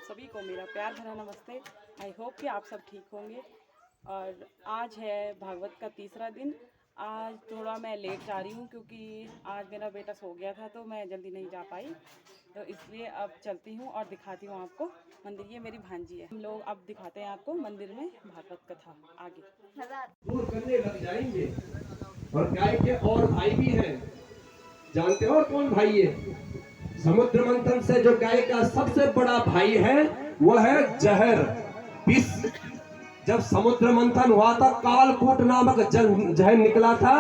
सभी को मेरा प्यार भरा नमस्ते। आई होप कि आप सब ठीक होंगे। और आज है भागवत का तीसरा दिन। आज थोड़ा मैं लेट जा रही हूँ क्योंकि आज मेरा बेटा सो गया था तो मैं जल्दी नहीं जा पाई, तो इसलिए अब चलती हूँ और दिखाती हूँ आपको मंदिर। ये मेरी भांजी है। हम लोग अब दिखाते हैं आपको मंदिर में भागवत कथा आगे। दूर करने लग जाएंगे। और गाय के और भाई भी हैं। जानते हो कौन भाई है? समुद्र मंथन से जो गाय का सबसे बड़ा भाई है वो है जहर, विष। जब समुद्र मंथन हुआ था, कालकूट नामक जहर निकला था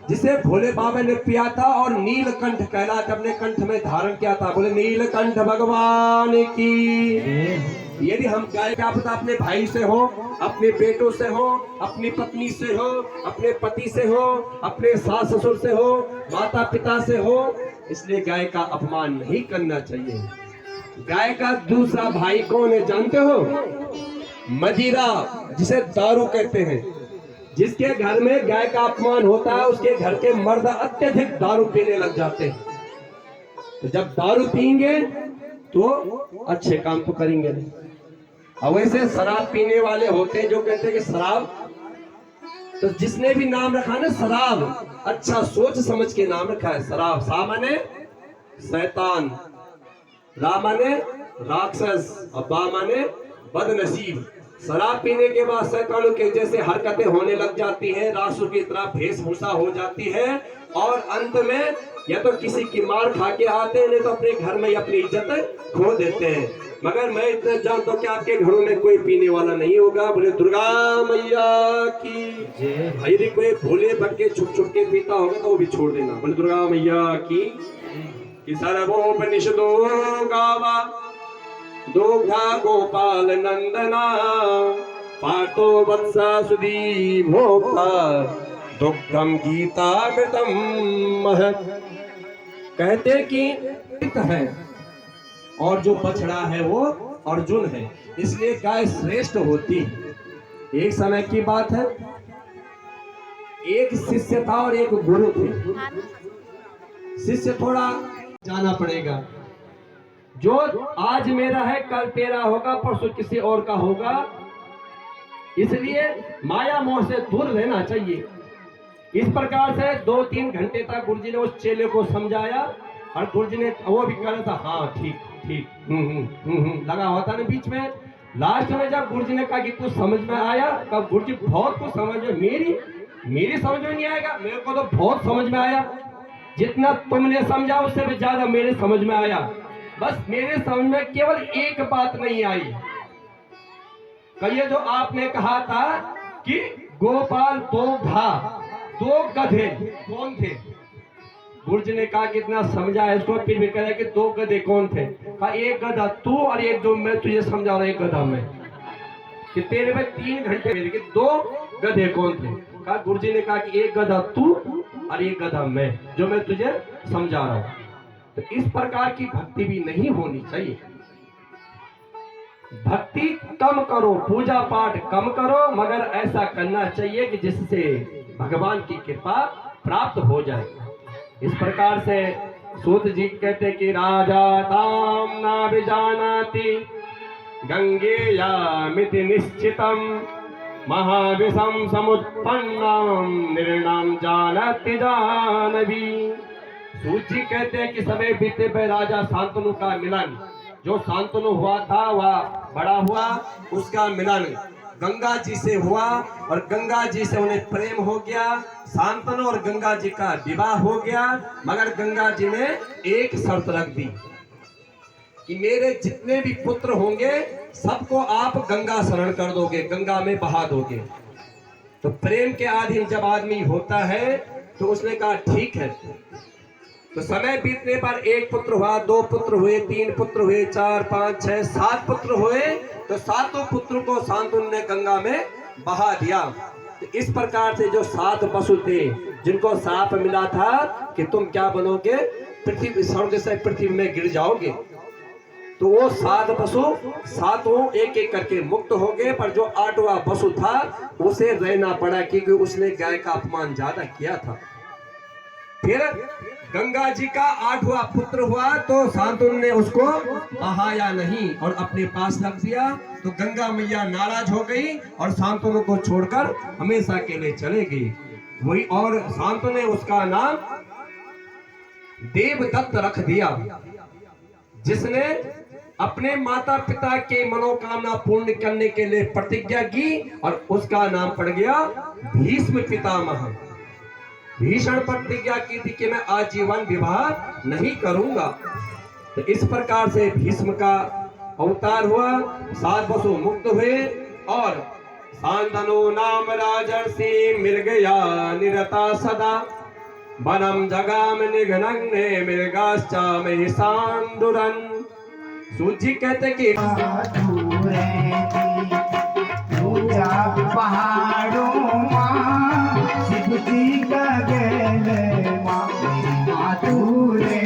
जिसे भोले बाबा ने पिया था और नीलकंठ कहला के अपने कंठ में धारण किया था। बोले नीलकंठ भगवान की। यदि हम गाय क्या पता अपने भाई से हो, अपने बेटों से हो, अपनी पत्नी से हो, अपने पति से हो, अपने सास ससुर से हो, माता पिता से हो, इसलिए गाय का अपमान नहीं करना चाहिए। गाय का दूसरा भाई कौन है जानते हो? मदिरा, जिसे दारू कहते हैं। जिसके घर में गाय का अपमान होता है उसके घर के मर्द अत्यधिक दारू पीने लग जाते हैं। तो जब दारू पिएंगे तो अच्छे काम तो करेंगे नहीं। अब वैसे शराब पीने वाले होते हैं जो कहते हैं कि शराब, तो जिसने भी नाम रखा ना शराब, अच्छा सोच समझ के नाम रखा है शराब। सा माने शैतान, रा माने राक्षस और बा माने बदनसीब। शराब पीने के बाद शैतानों के जैसे हरकतें होने लग जाती हैं, रासुर की तरह वेशभूषा हो जाती है और अंत में या तो किसी की मार खा के आते हैं, नहीं तो अपने घर में अपनी इज्जत खो देते हैं। मगर मैं इतना जानता हूँ कि आपके घरों में कोई पीने वाला नहीं होगा। बोले दुर्गा मैया की जय। भाई यदि कोई भोले भटके छुप छुप के पीता होगा तो वो भी छोड़ देना। बोले दुर्गा मैया की। कि सर्वोपनिषदो गावा दोग्धा गोपाल नंदना पातो वत्सा सुधी भोक्ता दुग्धम गीतामृतम महत्। कहते कि है और जो बछड़ा है वो अर्जुन है, इसलिए गाय श्रेष्ठ होती है। एक समय की बात है, एक शिष्य था और एक गुरु थे। शिष्य थोड़ा जाना पड़ेगा, जो आज मेरा है कल तेरा होगा, परसों किसी और का होगा, इसलिए माया मोह से दूर रहना चाहिए। इस प्रकार से 2-3 घंटे तक गुरुजी ने उस चेले को समझाया और गुरुजी ने वो भी कह रहा था हाँ ठीक ठीक लगा हुआ था ना बीच में। लास्ट में जब गुरुजी ने कहा कि कुछ समझ में आया, तब गुरुजी बहुत कुछ समझ में, मेरी समझ में नहीं आएगा, मेरे को तो बहुत समझ में आया। जितना तुमने समझा उससे भी ज्यादा मेरे समझ में आया। बस मेरे समझ में केवल एक बात नहीं आई। कहिए जो आपने कहा था कि गोपाल दो गधे कौन थे? गुरुजी ने कहा कितना समझा है इसको, फिर भी कह रहे कि 2 गधे कौन थे? कहा एक गधा तू और एक जो मैं तुझे समझा रहा, एक गधा मैं। कि तेरे में 3 घंटे मेरे, कि 2 गधे कौन थे? कहा गुरुजी ने कहा कि एक गधा तू और एक गधा मैं, जो मैं तुझे समझा रहा हूं। तो इस प्रकार की भक्ति भी नहीं होनी चाहिए। भक्ति कम करो, पूजा पाठ कम करो, मगर ऐसा करना चाहिए कि जिससे भगवान की कृपा प्राप्त हो जाए। इस प्रकार से सूत जी कहते कि राजा ताम ना विजानाति गंगेयामिति निश्चितम महाविषम समुत्पन्नम निर्णाम जानति जानवी। सूत जी कहते हैं कि समय बीते पे राजा शांतनु का मिलन, जो शांतनु हुआ था वह बड़ा हुआ, उसका मिलन गंगा जी से हुआ और गंगा जी से उन्हें प्रेम हो गया। शांतनु और गंगा जी का विवाह हो गया, मगर गंगा जी ने एक शर्त रख दी कि मेरे जितने भी पुत्र होंगे सबको आप गंगा शरण कर दोगे, गंगा में बहा दोगे। तो प्रेम के अधीन जब आदमी होता है तो उसने कहा ठीक है। तो समय बीतने पर 1 पुत्र हुआ, 2 पुत्र हुए, 3 पुत्र हुए, 4, 5, 6, 7 पुत्र हुए। तो 7 पुत्रों को शांतनु ने गंगा में बहा दिया। तो इस प्रकार से जो 7 पशु थे जिनको साप मिला था कि तुम क्या बनोगे, पृथ्वी स्वर्ग से पृथ्वी में गिर जाओगे, तो वो 7 पशु 7 एक करके मुक्त हो गए। पर जो 8वां पशु था उसे रहना पड़ा क्योंकि उसने गाय का अपमान ज्यादा किया था। फिर गंगा जी का 8वां पुत्र हुआ तो शांतनु ने उसको बहाया नहीं और अपने पास रख दिया। तो गंगा मैया नाराज हो गई और शांतनु को छोड़कर हमेशा के लिए चले गई। वही और शांतनु ने उसका नाम देवदत्त रख दिया, जिसने अपने माता पिता के मनोकामना पूर्ण करने के लिए प्रतिज्ञा की और उसका नाम पड़ गया भीष्म पितामह। भीषण प्रतिज्ञा की थी कि मैं आजीवन विवाह नहीं करूंगा। तो इस प्रकार से भीष्म का अवतार हुआ, 7 वसु मुक्त हुए और शांतनु नाम राजर्षि मिल गया निरता सदा। वनम जगाम निघ्नन्ने मृगाश्चा महिषांदुरन। सूजी कहते कि पहाड़ों शिव जी का गेल तूरे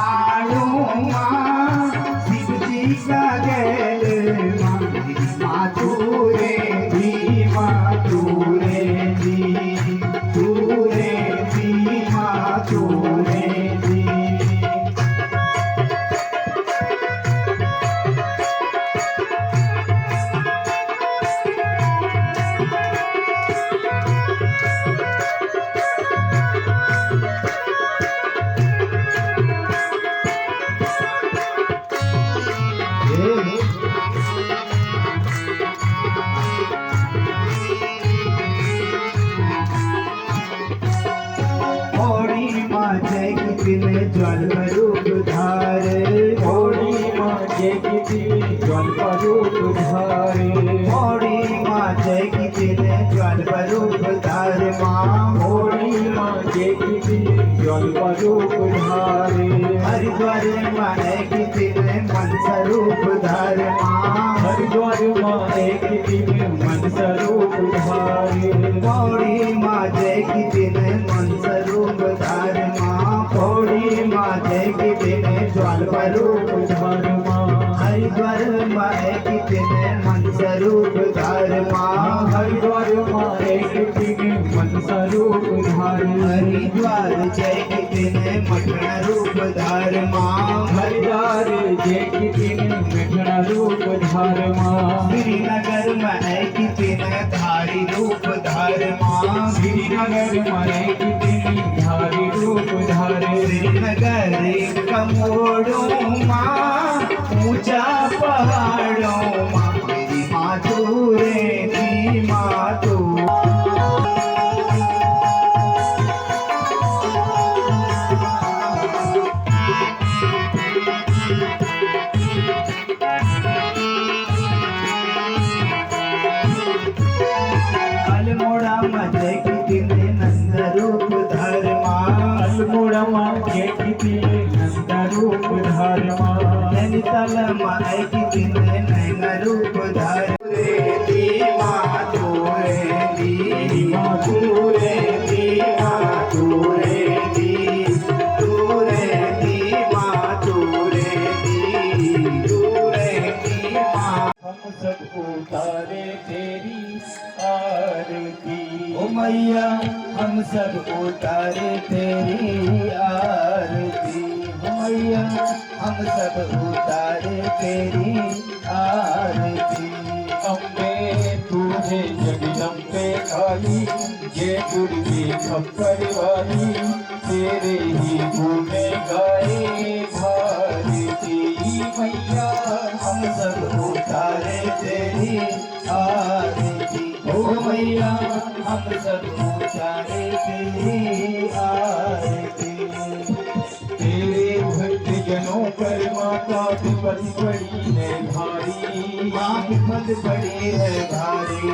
पहाड़ों शिव जी का गेल तूरे ज्वल रूप धारे होड़ी माँ जय की ज्वल रूप धारे होड़ी माँ जय की ज्वल रूप धारे माँ होड़ी माँ जय की ज्वल रूप धारे हरिद्वार माँ की मन स्वरूप धारे माँ हरिद्वार माँ की मन स्वरूप धारे होड़ी माँ जय की मन स्वरूप धारे पौड़ी माँ जय की दिन ज्वाल रूप धार माँ हरिद्वार माँ की दिन मन स्वरूप धार माँ हरिद्वार माँ की दिन मन स्वरूप धार हरिद्वार जय की दिन मठन रूप धार माँ हरिद्वार जय की दिन मठन रूप धार माँ श्रीनगर माँ की दिन धारी रूप धार माँ श्रीनगर माँ की दिन धारी रूप धार श्रीनगर कमोड़ों माँ ऊंचा पहाड़ों माँ मेरी माँ तू रे दी माँ तू अल्मोड़ा मजे की दिन नंद रूप धर्मा अल्मोड़ा माँ की नंद रूप धर्मा नैनीताल माँ की दिन नैन रूप धर्म रे दी माँ तू रे दी माँ तू रे दी माँ तू रे दी तू रे दी माँ तू रे दी तू रे दी माँ हम सब उतारे तेरी आरती ओ मैया हम सब उतारे तेरी आरती ओ मैया हम सब उतारे तेरी आरती अम्बे तुझे जगदम्बे काली ये दुर्गे खप्पर वाली तेरे ही गुने गाए भारती मैया हम सब उतारे तेरी आरती ओ मैया हम सब उतारे तेरी आरती तेरे भक्त जनों पर माता विपद बड़ी है भारी माँ विपद बड़ी है भारी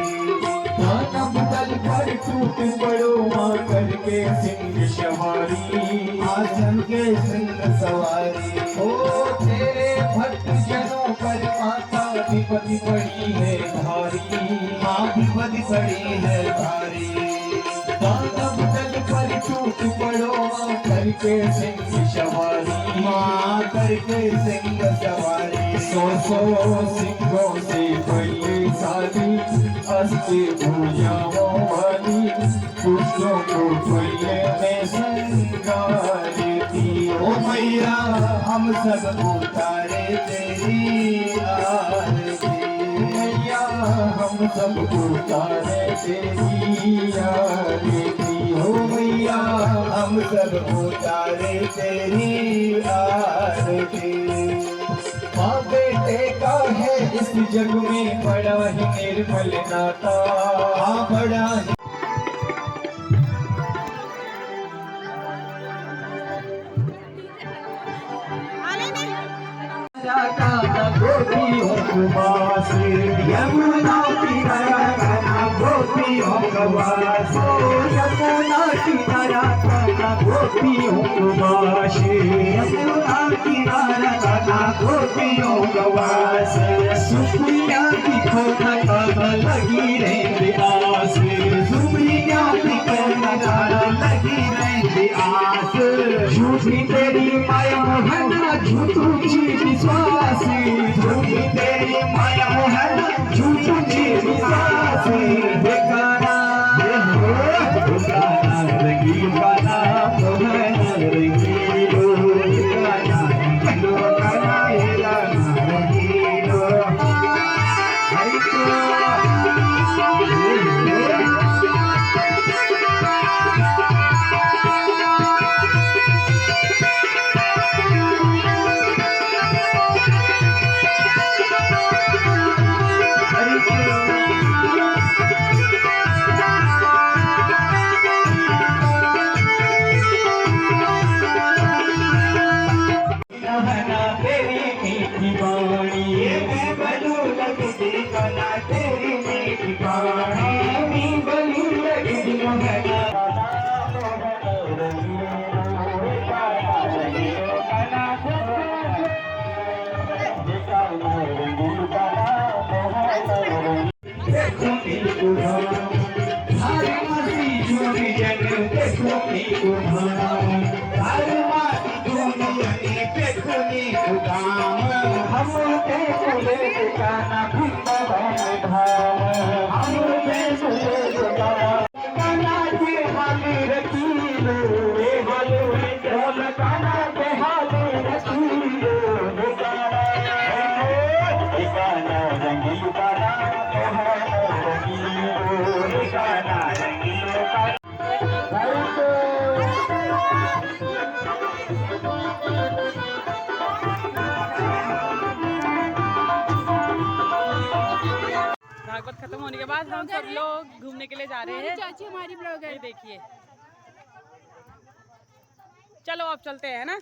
नाना बदल पर टूट पड़ो माँ करके सिंह सवारी आसन के सिंह सवारी ओ तेरे भक्त जनों पर माता विपद बड़ी है भारी माँ विपद बड़ी है भारी नाना बदल पर टूट पड़ो माँ करके सिंह सवारी माँ करके सिंह सवारी सौ सिंहों से बलशाली हंसते भुजाओं वाली पुष्पों को फल में संगारती। ओ मैया हम सब उतारे तेरी आरती। मैया हम सब उतारे तेरी आरती। हो मैया हम सब उतारे तेरी आरती। माँ बेटे का है इस जग में बड़ा ही निर्मल नाता। हाँ बड़ा ही गोपी हो कुमासी यमुना किनारा काना गोपी हो गवासी। यमुना किनारा काना गोपी हो कुमासी यमुना किनारा काना गोपी हो गवासी। सुप्रिया की खोना काना लगी रहती आस। सुप्रिया की खोना काना लगी रहती आस। झूठी तेरी माया मोहना झूठी विश्वासी। झूठी तेरी माया मोहना झूठी विश्वासी। बेकारा बेकारा रंगी बाना मोहना रंगीलो। बेकारा लो काना हेला रंगीलो। हरि तेरी मीठी बाणी मैं बनू लगती बना तेरी मीठी बाणी। मैं बनू लगती बना भागवत खत्म होने के बाद हम सब लोग घूमने के लिए जा रहे हैं। चाची हमारी ब्लॉगर ये देखिए, चलो अब चलते हैं ना।